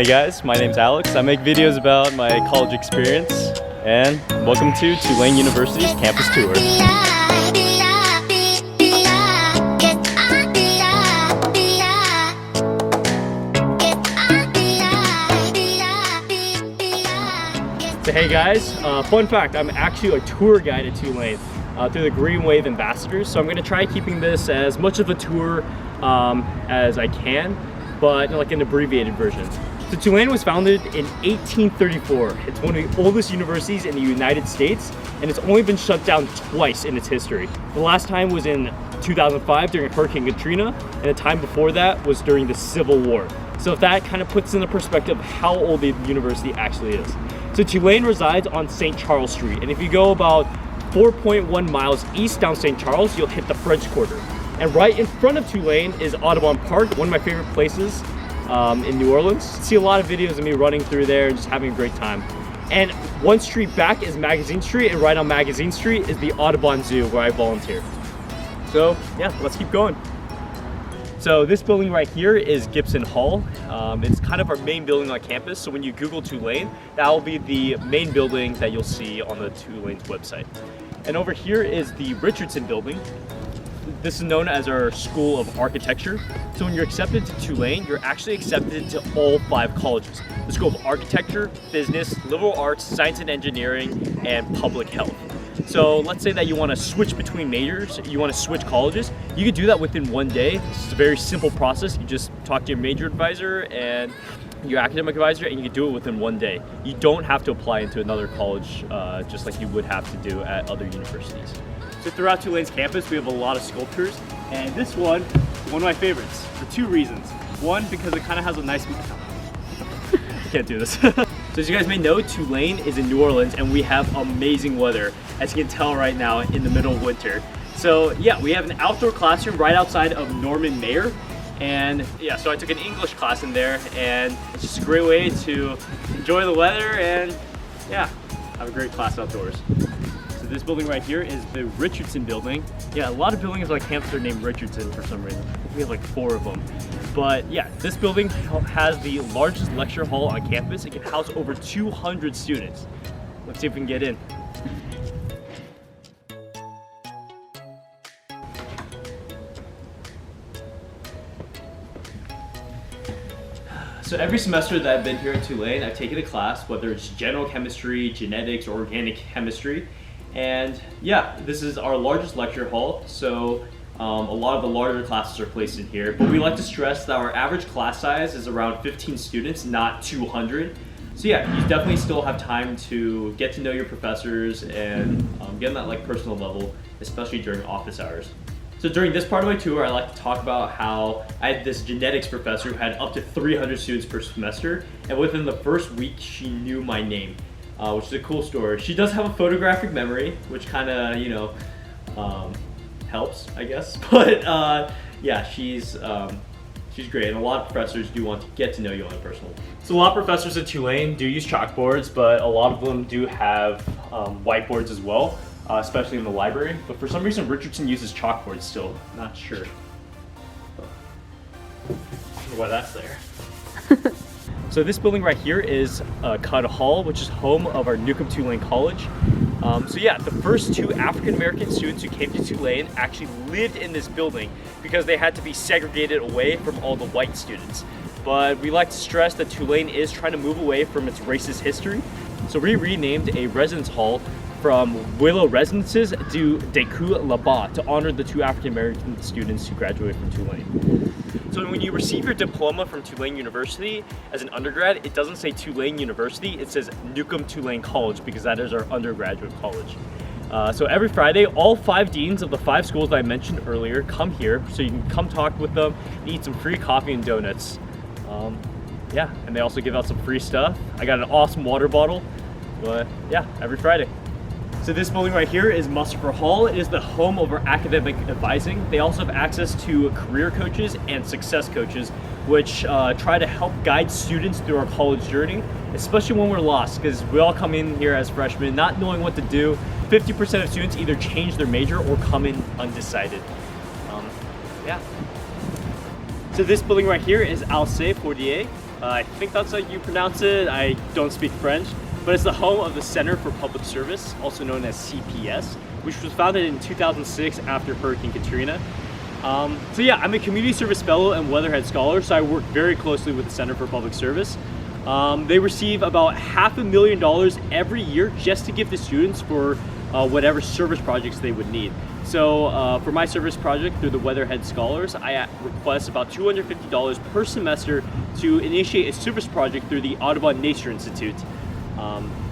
Hey guys, my name's Alex. I make videos about my college experience, and welcome to Tulane University's campus tour. So hey guys, fun fact, I'm actually a tour guide at Tulane through the Green Wave Ambassadors, so I'm going to try keeping this as much of a tour as I can, but like an abbreviated version. So Tulane was founded in 1834. It's one of the oldest universities in the United States, and it's only been shut down twice in its history. The last time was in 2005 during Hurricane Katrina, and the time before that was during the Civil War. So if that kind of puts into perspective how old the university actually is. So Tulane resides on St. Charles Street, and if you go about 4.1 miles east down St. Charles, you'll hit the French Quarter. And right in front of Tulane is Audubon Park, one of my favorite places in New Orleans. See a lot of videos of me running through there and just having a great time. And one street back is Magazine Street, and right on Magazine Street is the Audubon Zoo where I volunteer. So yeah, let's keep going. So this building right here is Gibson Hall. It's kind of our main building on campus, so when you Google Tulane, that will be the main building that you'll see on the Tulane's website. And over here is the Richardson Building. This is known as our School of Architecture. So when you're accepted to Tulane, you're actually accepted to all 5 colleges. The School of Architecture, Business, Liberal Arts, Science and Engineering, and Public Health. So let's say that you want to switch between majors, you want to switch colleges, you can do that within one day. It's a very simple process. You just talk to your major advisor and your academic advisor, and you can do it within one day. You don't have to apply into another college just like you would have to do at other universities. So throughout Tulane's campus, we have a lot of sculptures, and this one is one of my favorites for 2 reasons. One, because it kind of has a nice... I can't do this. So as you guys may know, Tulane is in New Orleans, and we have amazing weather, as you can tell right now in the middle of winter. So yeah, we have an outdoor classroom right outside of Norman Mayer, and yeah, so I took an English class in there, and it's just a great way to enjoy the weather and yeah, have a great class outdoors. So this building right here is the Richardson Building. Yeah, a lot of buildings on campus are named Richardson for some reason. We have like 4 of them. But yeah, this building has the largest lecture hall on campus. It can house over 200 students. Let's see if we can get in. So every semester that I've been here at Tulane, I've taken a class, whether it's general chemistry, genetics, or organic chemistry. And yeah, this is our largest lecture hall, so a lot of the larger classes are placed in here. But we like to stress that our average class size is around 15 students, not 200. So yeah, you definitely still have time to get to know your professors and get on that like personal level, especially during office hours. So during this part of my tour, I like to talk about how I had this genetics professor who had up to 300 students per semester, and within the first week, she knew my name. Which is a cool story. She does have a photographic memory, which kind of, you know, helps, I guess. But yeah, she's great, and a lot of professors do want to get to know you on a personal level. So a lot of professors at Tulane do use chalkboards, but a lot of them do have whiteboards as well, especially in the library. But for some reason, Richardson uses chalkboards still. Not sure. I don't know why that's there. So this building right here is Cata Hall, which is home of our Newcomb Tulane College. So yeah, the first 2 African-American students who came to Tulane actually lived in this building because they had to be segregated away from all the white students. But we like to stress that Tulane is trying to move away from its racist history. So we renamed a residence hall from Willow Residences to Deku Laba to honor the 2 African-American students who graduated from Tulane. So when you receive your diploma from Tulane University as an undergrad, it doesn't say Tulane University, it says Newcomb Tulane College because that is our undergraduate college. So every Friday, all 5 deans of the 5 schools that I mentioned earlier come here, so you can come talk with them and eat some free coffee and donuts. Yeah, and they also give out some free stuff. I got an awesome water bottle, but yeah, every Friday. So this building right here is Musk Rahal. It is the home of our academic advising. They also have access to career coaches and success coaches, which try to help guide students through our college journey, especially when we're lost, because we all come in here as freshmen not knowing what to do. 50% of students either change their major or come in undecided. Yeah. So this building right here is Alcé Fortier. I think that's how you pronounce it. I don't speak French, but it's the home of the Center for Public Service, also known as CPS, which was founded in 2006 after Hurricane Katrina. So yeah, I'm a community service fellow and Weatherhead scholar, so I work very closely with the Center for Public Service. They receive about $500,000 every year just to give to students for whatever service projects they would need. So for my service project through the Weatherhead Scholars, I request about $250 per semester to initiate a service project through the Audubon Nature Institute.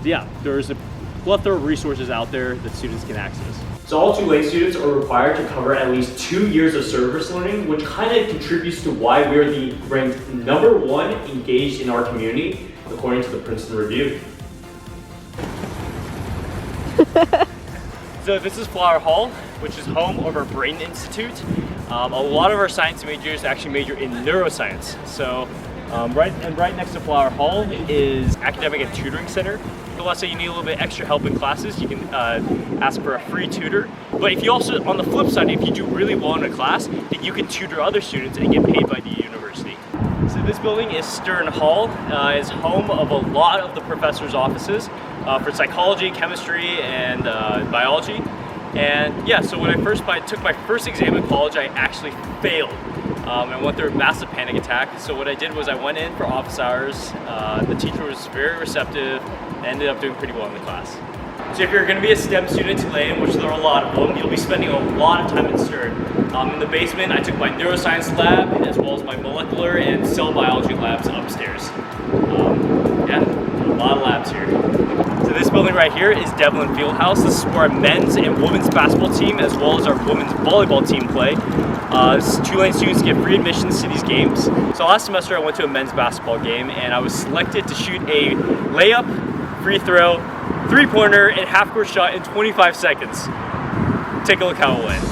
Yeah, there's a plethora of resources out there that students can access. So all Tulane students are required to cover at least 2 years of service learning, which kind of contributes to why we're the ranked #1 engaged in our community, according to the Princeton Review. So this is Flower Hall, which is home of our Brain Institute. A lot of our science majors actually major in neuroscience. So right next to Flower Hall is Academic and Tutoring Center. So let's say you need a little bit extra help in classes, you can ask for a free tutor. But if you also, on the flip side, if you do really well in a class, then you can tutor other students and get paid by the university. So this building is Stern Hall. It's home of a lot of the professors' offices for psychology, chemistry, and biology. And yeah, so when I took my first exam in college, I actually failed. I went through a massive panic attack. So what I did was I went in for office hours. The teacher was very receptive and ended up doing pretty well in the class. So if you're going to be a STEM student at Tulane, which there are a lot of them, you'll be spending a lot of time in Stern. In the basement, I took my neuroscience lab as well as my molecular and cell biology labs upstairs. Yeah, a lot of labs here. So this building right here is Develin Field House. This is where our men's and women's basketball team as well as our women's volleyball team play. Tulane students get free admissions to these games. So last semester I went to a men's basketball game and I was selected to shoot a layup, free throw, three-pointer, and half-court shot in 25 seconds. Take a look how it went.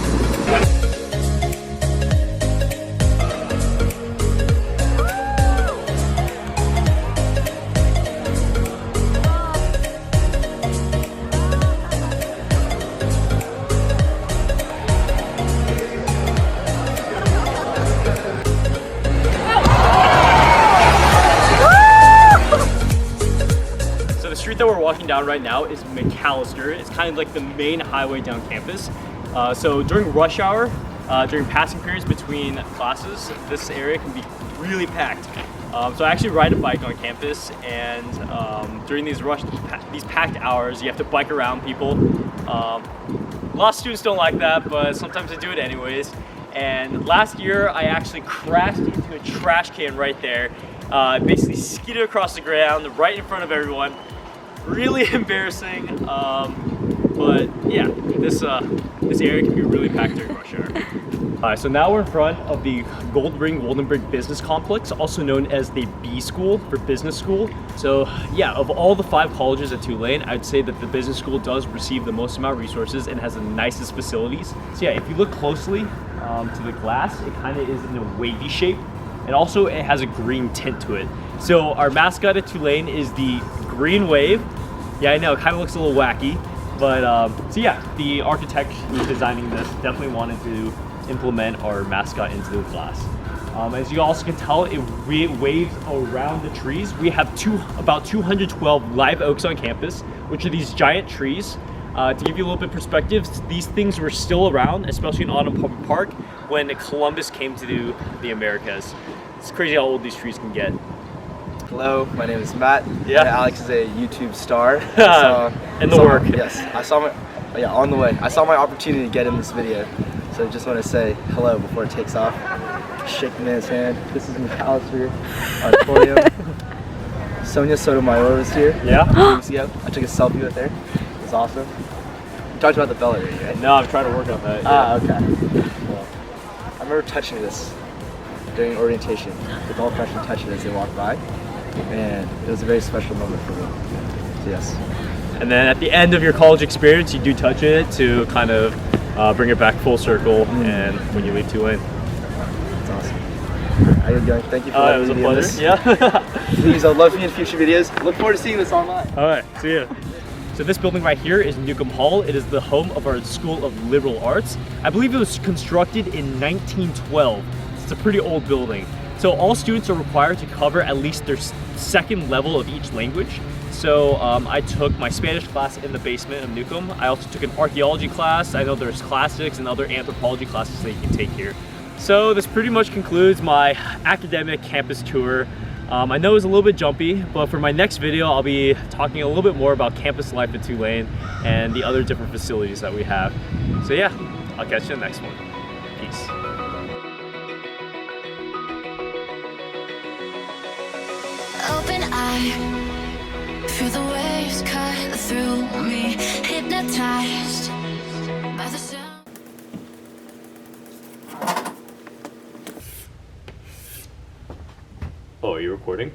That we're walking down right now is McAllister. It's kind of like the main highway down campus. So during rush hour, during passing periods between classes, this area can be really packed. So I actually ride a bike on campus, and during these packed hours, you have to bike around people. A lot of students don't like that, but sometimes they do it anyways. And last year, I actually crashed into a trash can right there. Basically skidded across the ground right in front of everyone. Really embarrassing, but yeah, this area can be really packed during rush hour. Alright, so now we're in front of the Golden Brick Business Complex, also known as the B School for Business School. So yeah, of all the 5 colleges at Tulane, I'd say that the business school does receive the most amount of resources and has the nicest facilities. So yeah, if you look closely to the glass, it kind of is in a wavy shape, and also it has a green tint to it. So our mascot at Tulane is the green wave. Yeah, I know, it kind of looks a little wacky, but so yeah, the architect who's designing this definitely wanted to implement our mascot into the glass. As you also can tell, it waves around the trees. We have about 212 live oaks on campus, which are these giant trees. To give you a little bit of perspective, these things were still around, especially in Audubon Park, when Columbus came to the Americas. It's crazy how old these trees can get. Hello, my name is Matt. Yeah. Alex is a YouTube star. In the work. Yes, on the way. I saw my opportunity to get in this video, so I just want to say hello before it takes off. Shake the man's hand. This is McAllister Auditorium. Sonia Sotomayor was here. Yeah. I took a selfie with her. It was awesome. You talked about the bell already, right? No, I'm trying to work on that. Ah, okay. Well, I remember touching this during orientation. The golf freshmen touched it as they walked by. And it was a very special moment for me. So yes. And then at the end of your college experience, you do touch it to kind of bring it back full circle, and when you leave Tulane. That's awesome. How are you doing? Thank you for letting me be in this. Yeah. Please, I'd love to be in future videos. Look forward to seeing this online. All right, see ya. So this building right here is Newcomb Hall. It is the home of our School of Liberal Arts. I believe it was constructed in 1912. It's a pretty old building. So all students are required to cover at least their second level of each language. So I took my Spanish class in the basement of Newcomb. I also took an archaeology class. I know there's classics and other anthropology classes that you can take here. So this pretty much concludes my academic campus tour. I know it's a little bit jumpy, but for my next video, I'll be talking a little bit more about campus life at Tulane and the other different facilities that we have. So yeah, I'll catch you in the next one. Peace. Open eye, feel the waves cut through me, hypnotized by the sound. Oh, are you recording?